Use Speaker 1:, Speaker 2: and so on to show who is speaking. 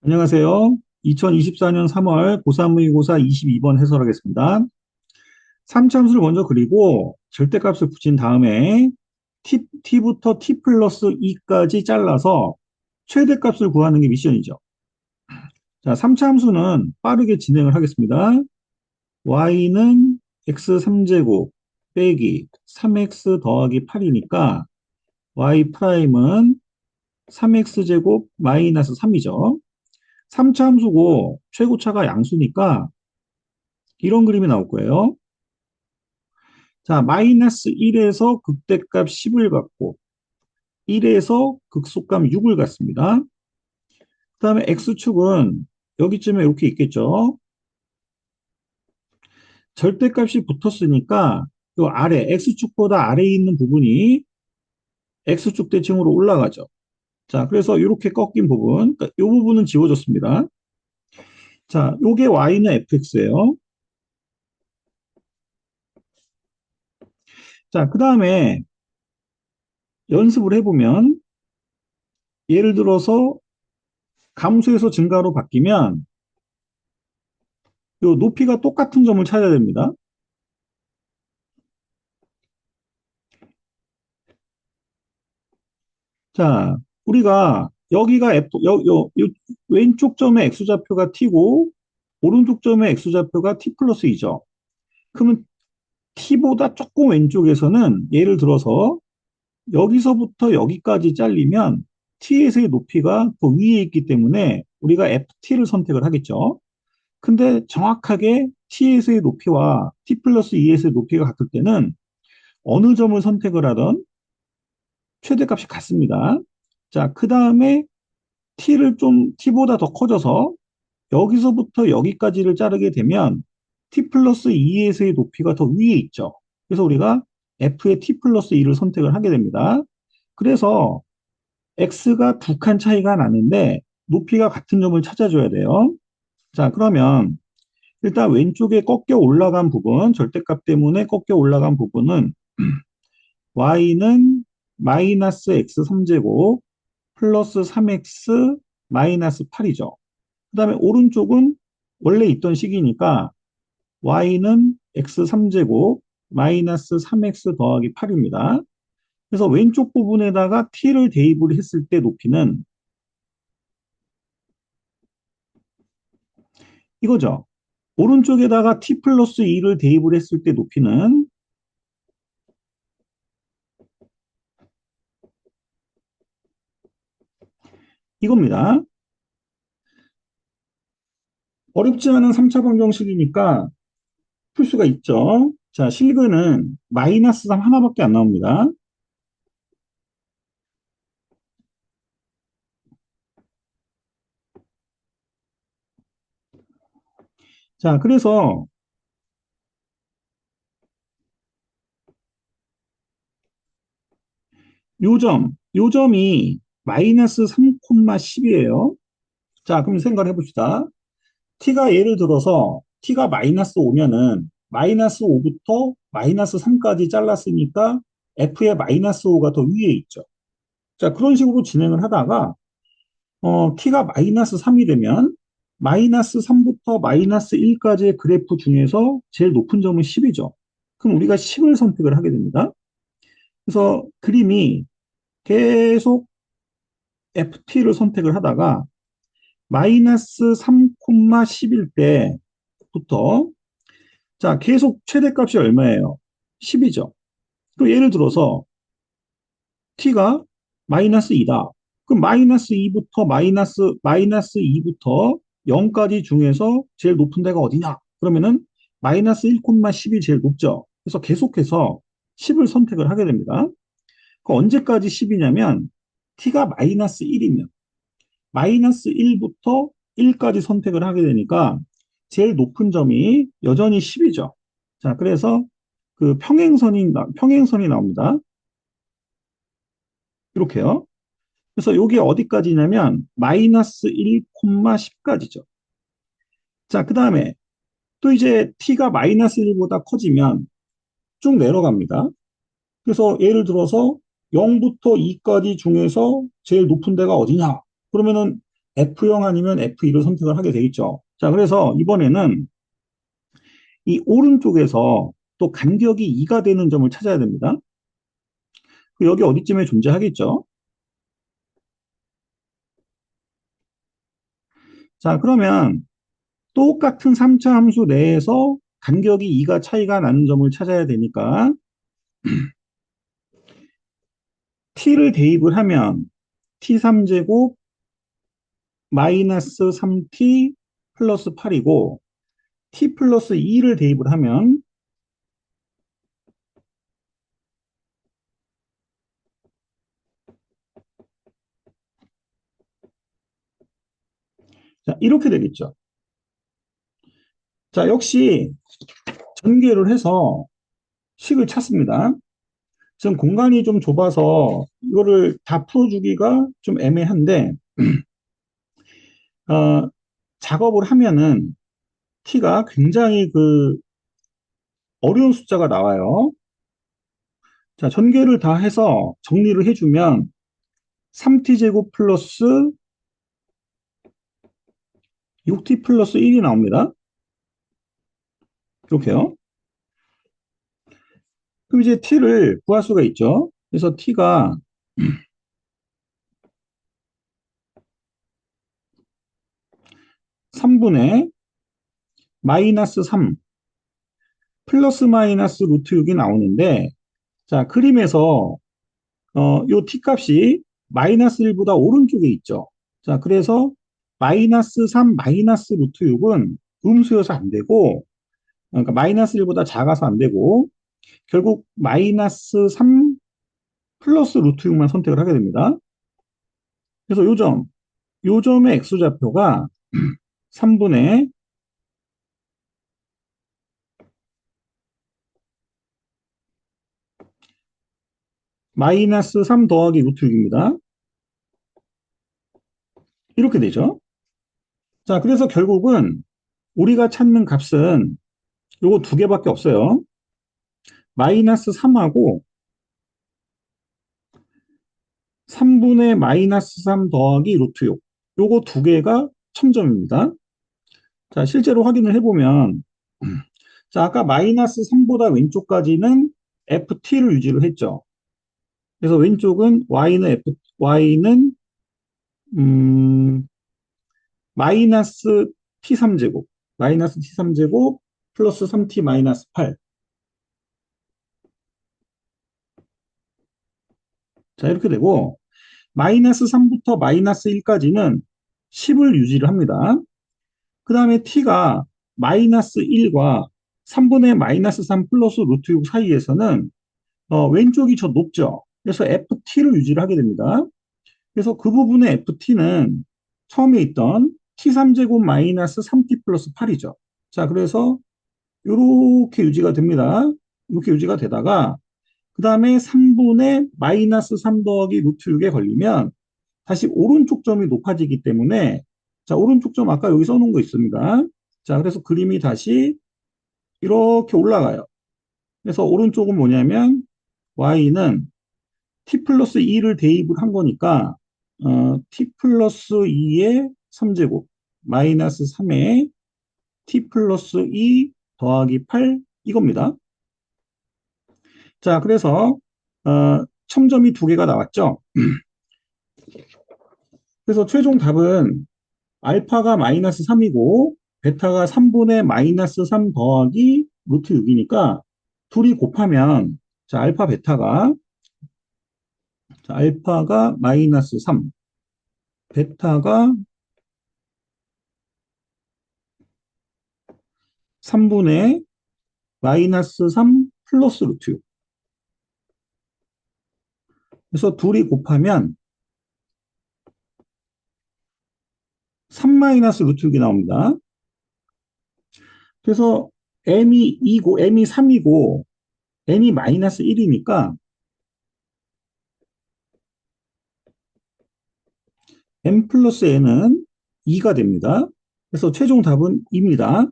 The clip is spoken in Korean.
Speaker 1: 안녕하세요. 2024년 3월 고3 모의고사 22번 해설하겠습니다. 3참수를 먼저 그리고 절대값을 붙인 다음에 t부터 t 플러스 2까지 잘라서 최대값을 구하는 게 미션이죠. 자, 3참수는 빠르게 진행을 하겠습니다. y는 x3제곱 빼기 3x 더하기 8이니까 y 프라임은 3x제곱 마이너스 3이죠. 3차함수고 최고차가 양수니까 이런 그림이 나올 거예요. 자, 마이너스 1에서 극대값 10을 갖고 1에서 극소값 6을 갖습니다. 그 다음에 x축은 여기쯤에 이렇게 있겠죠. 절대값이 붙었으니까 이 아래, x축보다 아래에 있는 부분이 x축 대칭으로 올라가죠. 자, 그래서 이렇게 꺾인 부분, 그러니까 이 부분은 지워졌습니다. 자, 요게 y는 fx예요. 자, 그 다음에 연습을 해보면 예를 들어서 감소에서 증가로 바뀌면 요 높이가 똑같은 점을 찾아야 됩니다. 자, 우리가 여기가 왼쪽 점의 x좌표가 t고 오른쪽 점의 x좌표가 t 플러스 2죠. 그러면 t보다 조금 왼쪽에서는 예를 들어서 여기서부터 여기까지 잘리면 t에서의 높이가 더 위에 있기 때문에 우리가 ft를 선택을 하겠죠. 근데 정확하게 t에서의 높이와 t 플러스 2에서의 높이가 같을 때는 어느 점을 선택을 하던 최대값이 같습니다. 자, 그 다음에 t보다 더 커져서 여기서부터 여기까지를 자르게 되면 t 플러스 2에서의 높이가 더 위에 있죠. 그래서 우리가 f의 t 플러스 2를 선택을 하게 됩니다. 그래서 x가 두 칸 차이가 나는데 높이가 같은 점을 찾아줘야 돼요. 자, 그러면 일단 왼쪽에 꺾여 올라간 부분, 절대값 때문에 꺾여 올라간 부분은 y는 마이너스 x 3제곱 플러스 3x 마이너스 8이죠. 그 다음에 오른쪽은 원래 있던 식이니까 y는 x 3제곱 마이너스 3x 더하기 8입니다. 그래서 왼쪽 부분에다가 t를 대입을 했을 때 높이는 이거죠. 오른쪽에다가 t 플러스 2를 대입을 했을 때 높이는 이겁니다. 어렵지 않은 3차 방정식이니까 풀 수가 있죠. 자, 실근은 마이너스 3 하나밖에 안 나옵니다. 자, 그래서 요점이 마이너스 3,10이에요. 자, 그럼 생각을 해봅시다. t가 예를 들어서 t가 마이너스 5면은 마이너스 5부터 마이너스 3까지 잘랐으니까 f의 마이너스 5가 더 위에 있죠. 자, 그런 식으로 진행을 하다가 t가 마이너스 3이 되면 마이너스 3부터 마이너스 1까지의 그래프 중에서 제일 높은 점은 10이죠. 그럼 우리가 10을 선택을 하게 됩니다. 그래서 그림이 계속 ft를 선택을 하다가 마이너스 3,10일 때부터 자, 계속 최대값이 얼마예요? 10이죠. 그럼 예를 들어서 t가 마이너스 2다. 그럼 마이너스 2부터 마이너스 2부터 0까지 중에서 제일 높은 데가 어디냐? 그러면은 마이너스 1,10이 제일 높죠. 그래서 계속해서 10을 선택을 하게 됩니다. 그 언제까지 10이냐면 t가 마이너스 1이면 마이너스 1부터 1까지 선택을 하게 되니까 제일 높은 점이 여전히 10이죠. 자, 그래서 그 평행선이 나옵니다. 이렇게요. 그래서 이게 어디까지냐면 마이너스 1,10까지죠. 자, 그 다음에 또 이제 t가 마이너스 1보다 커지면 쭉 내려갑니다. 그래서 예를 들어서 0부터 2까지 중에서 제일 높은 데가 어디냐? 그러면은 F0 아니면 F2를 선택을 하게 되겠죠. 자, 그래서 이번에는 이 오른쪽에서 또 간격이 2가 되는 점을 찾아야 됩니다. 여기 어디쯤에 존재하겠죠? 자, 그러면 똑같은 3차 함수 내에서 간격이 2가 차이가 나는 점을 찾아야 되니까 t를 대입을 하면 t3제곱 마이너스 3t 플러스 8이고 t 플러스 2를 대입을 하면 자, 이렇게 되겠죠. 자, 역시 전개를 해서 식을 찾습니다. 지금 공간이 좀 좁아서 이거를 다 풀어주기가 좀 애매한데 어, 작업을 하면은 t가 굉장히 그 어려운 숫자가 나와요. 자, 전개를 다 해서 정리를 해주면 3t제곱 플러스 6t 플러스 1이 나옵니다. 이렇게요. 그럼 이제 t를 구할 수가 있죠. 그래서 t가 3분의 마이너스 3 플러스 마이너스 루트 6이 나오는데 자, 그림에서 요 t 값이 마이너스 1보다 오른쪽에 있죠. 자, 그래서 마이너스 3 마이너스 루트 6은 음수여서 안 되고 그러니까 마이너스 1보다 작아서 안 되고 결국 마이너스 3 플러스 루트 6만 선택을 하게 됩니다. 그래서 요점의 x좌표가 3분의 마이너스 3 더하기 루트 6입니다. 이렇게 되죠. 자, 그래서 결국은 우리가 찾는 값은 요거 두 개밖에 없어요. 마이너스 3하고 3분의 마이너스 3 더하기 루트 6. 요거 두 개가 첨점입니다. 자, 실제로 확인을 해보면, 자, 아까 마이너스 3보다 왼쪽까지는 ft를 유지를 했죠. 그래서 왼쪽은 y는, 음, 마이너스 t3제곱, 마이너스 t3제곱 플러스 3t 마이너스 8. 자, 이렇게 되고, 마이너스 3부터 마이너스 1까지는 10을 유지를 합니다. 그 다음에 t가 마이너스 1과 3분의 마이너스 3 플러스 루트 6 사이에서는 왼쪽이 저 높죠. 그래서 ft를 유지를 하게 됩니다. 그래서 그 부분의 ft는 처음에 있던 t3제곱 마이너스 3t 플러스 8이죠. 자, 그래서 이렇게 유지가 됩니다. 이렇게 유지가 되다가 그 다음에 3분의 마이너스 3 더하기 루트 6에 걸리면 다시 오른쪽 점이 높아지기 때문에 자, 오른쪽 점 아까 여기 써놓은 거 있습니다. 자, 그래서 그림이 다시 이렇게 올라가요. 그래서 오른쪽은 뭐냐면 y는 t 플러스 2를 대입을 한 거니까 t 플러스 2의 3제곱 마이너스 3의 t 플러스 2 더하기 8 이겁니다. 자, 그래서 첨점이 두 개가 나왔죠. 그래서 최종 답은 알파가 마이너스 3이고 베타가 3분의 마이너스 3 더하기 루트 6이니까 둘이 곱하면 자, 알파가 마이너스 3, 베타가 3분의 마이너스 3 플러스 루트 6. 그래서 둘이 곱하면 3 마이너스 루트 6이 나옵니다. 그래서 m이 3이고 n이 마이너스 1이니까 m 플러스 n은 2가 됩니다. 그래서 최종 답은 2입니다.